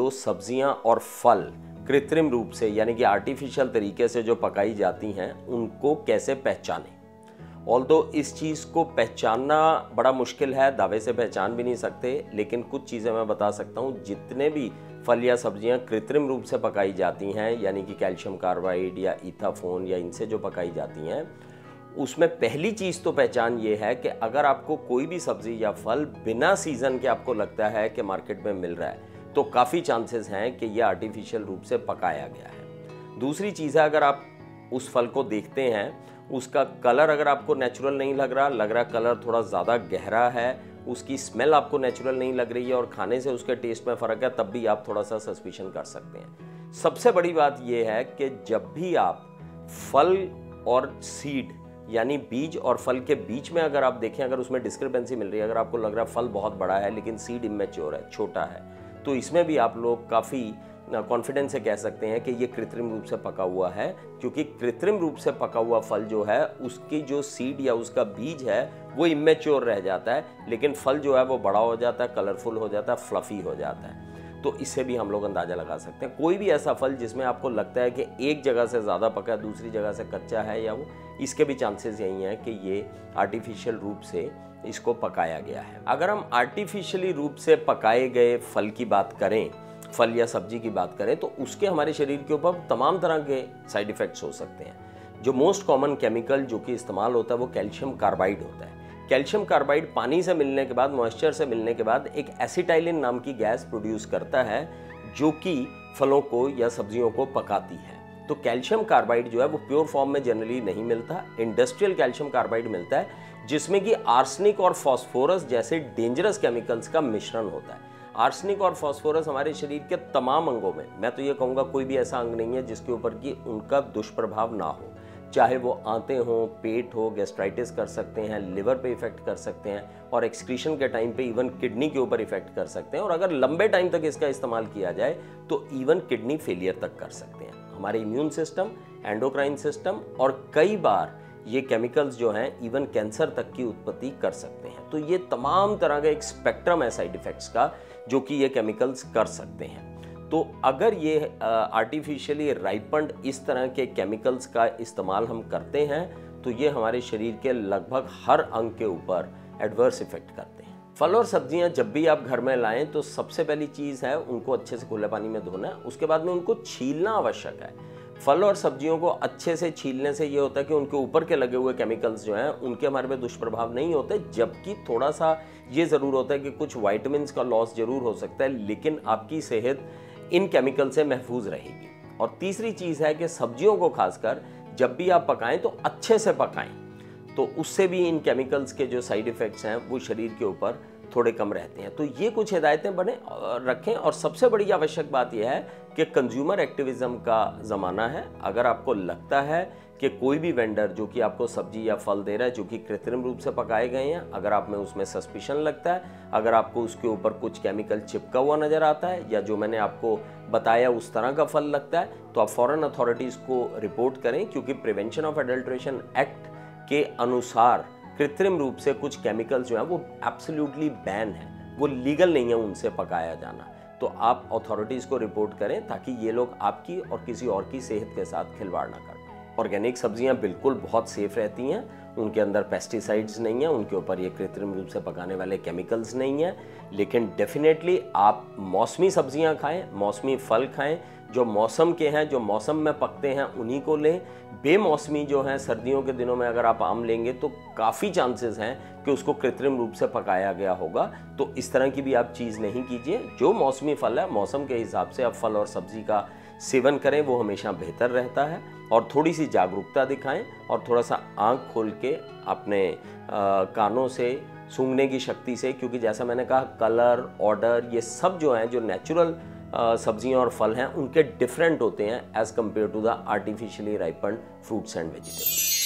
जो सब्जियां और फल कृत्रिम रूप से यानी कि आर्टिफिशियल तरीके से जो पकाई जाती हैं उनको कैसे पहचानें। ऑल्दो इस चीज़ को पहचानना बड़ा मुश्किल है, दावे से पहचान भी नहीं सकते, लेकिन कुछ चीज़ें मैं बता सकता हूँ। जितने भी फल या सब्जियां कृत्रिम रूप से पकाई जाती हैं यानी कि कैल्शियम कार्बाइड या इथाफोन या इनसे जो पकाई जाती हैं, उसमें पहली चीज़ तो पहचान ये है कि अगर आपको कोई भी सब्जी या फल बिना सीज़न के आपको लगता है कि मार्केट में मिल रहा है तो काफ़ी चांसेस हैं कि यह आर्टिफिशियल रूप से पकाया गया है। दूसरी चीज़ है, अगर आप उस फल को देखते हैं, उसका कलर अगर आपको नेचुरल नहीं लग रहा कलर थोड़ा ज़्यादा गहरा है, उसकी स्मेल आपको नेचुरल नहीं लग रही है और खाने से उसके टेस्ट में फ़र्क है, तब भी आप थोड़ा सा सस्पिशन कर सकते हैं। सबसे बड़ी बात यह है कि जब भी आप फल और सीड यानी बीज और फल के बीच में अगर आप देखें, अगर उसमें डिस्क्रिपेंसी मिल रही है, अगर आपको लग रहा है फल बहुत बड़ा है लेकिन सीड इमेच्योर है, छोटा है, तो इसमें भी आप लोग काफ़ी कॉन्फिडेंस से कह सकते हैं कि ये कृत्रिम रूप से पका हुआ है, क्योंकि कृत्रिम रूप से पका हुआ फल जो है उसकी जो सीड या उसका बीज है वो इमेच्योर रह जाता है, लेकिन फल जो है वो बड़ा हो जाता है, कलरफुल हो जाता है, फ्लफी हो जाता है। तो इससे भी हम लोग अंदाज़ा लगा सकते हैं। कोई भी ऐसा फल जिसमें आपको लगता है कि एक जगह से ज़्यादा पका है, दूसरी जगह से कच्चा है, या वो इसके भी चांसेस यही हैं कि ये आर्टिफिशियल रूप से इसको पकाया गया है। अगर हम आर्टिफिशियली रूप से पकाए गए फल की बात करें, फल या सब्जी की बात करें, तो उसके हमारे शरीर के ऊपर तमाम तरह के साइड इफ़ेक्ट्स हो सकते हैं। जो मोस्ट कॉमन केमिकल जो कि इस्तेमाल होता है वो कैल्शियम कार्बाइड होता है। कैल्शियम कार्बाइड पानी से मिलने के बाद, मॉइस्चर से मिलने के बाद एक एसिटाइलिन नाम की गैस प्रोड्यूस करता है जो कि फलों को या सब्जियों को पकाती है। तो कैल्शियम कार्बाइड जो है वो प्योर फॉर्म में जनरली नहीं मिलता, इंडस्ट्रियल कैल्शियम कार्बाइड मिलता है जिसमें कि आर्सेनिक और फॉस्फोरस जैसे डेंजरस केमिकल्स का मिश्रण होता है। आर्सेनिक और फॉस्फोरस हमारे शरीर के तमाम अंगों में, मैं तो ये कहूँगा कोई भी ऐसा अंग नहीं है जिसके ऊपर कि उनका दुष्प्रभाव ना हो, चाहे वो आंतें हों, पेट हो, गैस्ट्राइटिस कर सकते हैं, लिवर पे इफेक्ट कर सकते हैं और एक्सक्रीशन के टाइम पे इवन किडनी के ऊपर इफेक्ट कर सकते हैं, और अगर लंबे टाइम तक इसका इस्तेमाल किया जाए तो इवन किडनी फेलियर तक कर सकते हैं। हमारे इम्यून सिस्टम, एंडोक्राइन सिस्टम और कई बार ये केमिकल्स जो हैं इवन कैंसर तक की उत्पत्ति कर सकते हैं। तो ये तमाम तरह का एक स्पेक्ट्रम है साइड इफ़ेक्ट्स का जो कि ये केमिकल्स कर सकते हैं। तो अगर ये आर्टिफिशियली राइपन्ड इस तरह के केमिकल्स का इस्तेमाल हम करते हैं तो ये हमारे शरीर के लगभग हर अंग के ऊपर एडवर्स इफेक्ट करते हैं। फल और सब्जियां जब भी आप घर में लाएं तो सबसे पहली चीज़ है उनको अच्छे से खुले पानी में धोना है, उसके बाद में उनको छीलना आवश्यक है। फल और सब्जियों को अच्छे से छीलने से ये होता है कि उनके ऊपर के लगे हुए केमिकल्स जो हैं उनके हमारे पे दुष्प्रभाव नहीं होते, जबकि थोड़ा सा ये ज़रूर होता है कि कुछ वाइटामिन्स का लॉस ज़रूर हो सकता है, लेकिन आपकी सेहत इन केमिकल से महफूज रहेगी। और तीसरी चीज़ है कि सब्जियों को खासकर जब भी आप पकाएं तो अच्छे से पकाएं, तो उससे भी इन केमिकल्स के जो साइड इफ़ेक्ट्स हैं वो शरीर के ऊपर थोड़े कम रहते हैं। तो ये कुछ हिदायतें बने रखें। और सबसे बड़ी आवश्यक बात यह है कि कंज्यूमर एक्टिविज्म का ज़माना है। अगर आपको लगता है कि कोई भी वेंडर जो कि आपको सब्जी या फल दे रहा है जो कि कृत्रिम रूप से पकाए गए हैं, अगर आप में उसमें सस्पिशन लगता है, अगर आपको उसके ऊपर कुछ केमिकल चिपका हुआ नज़र आता है या जो मैंने आपको बताया उस तरह का फल लगता है, तो आप फ़ौरन अथॉरिटीज़ को रिपोर्ट करें, क्योंकि प्रिवेंशन ऑफ एडल्ट्रेशन एक्ट के अनुसार कृत्रिम रूप से कुछ केमिकल्स जो हैं वो एब्सोल्युटली बैन है, वो लीगल नहीं है उनसे पकाया जाना। तो आप अथॉरिटीज़ को रिपोर्ट करें ताकि ये लोग आपकी और किसी और की सेहत के साथ खिलवाड़ ना करें। ऑर्गेनिक सब्जियां बिल्कुल बहुत सेफ रहती हैं, उनके अंदर पेस्टिसाइड्स नहीं हैं, उनके ऊपर ये कृत्रिम रूप से पकाने वाले केमिकल्स नहीं हैं। लेकिन डेफिनेटली आप मौसमी सब्जियां खाएं, मौसमी फल खाएं, जो मौसम के हैं, जो मौसम में पकते हैं उन्हीं को लें। बेमौसमी जो हैं, सर्दियों के दिनों में अगर आप आम लेंगे तो काफ़ी चांसेस हैं कि उसको कृत्रिम रूप से पकाया गया होगा। तो इस तरह की भी आप चीज़ नहीं कीजिए। जो मौसमी फल है, मौसम के हिसाब से आप फल और सब्जी का सेवन करें, वो हमेशा बेहतर रहता है। और थोड़ी सी जागरूकता दिखाएं और थोड़ा सा आंख खोल के अपने कानों से सूंघने की शक्ति से, क्योंकि जैसा मैंने कहा कलर, ऑर्डर, ये सब जो हैं, जो नेचुरल सब्जियां और फल हैं, उनके डिफरेंट होते हैं as compared to the artificially ripened fruits and vegetables.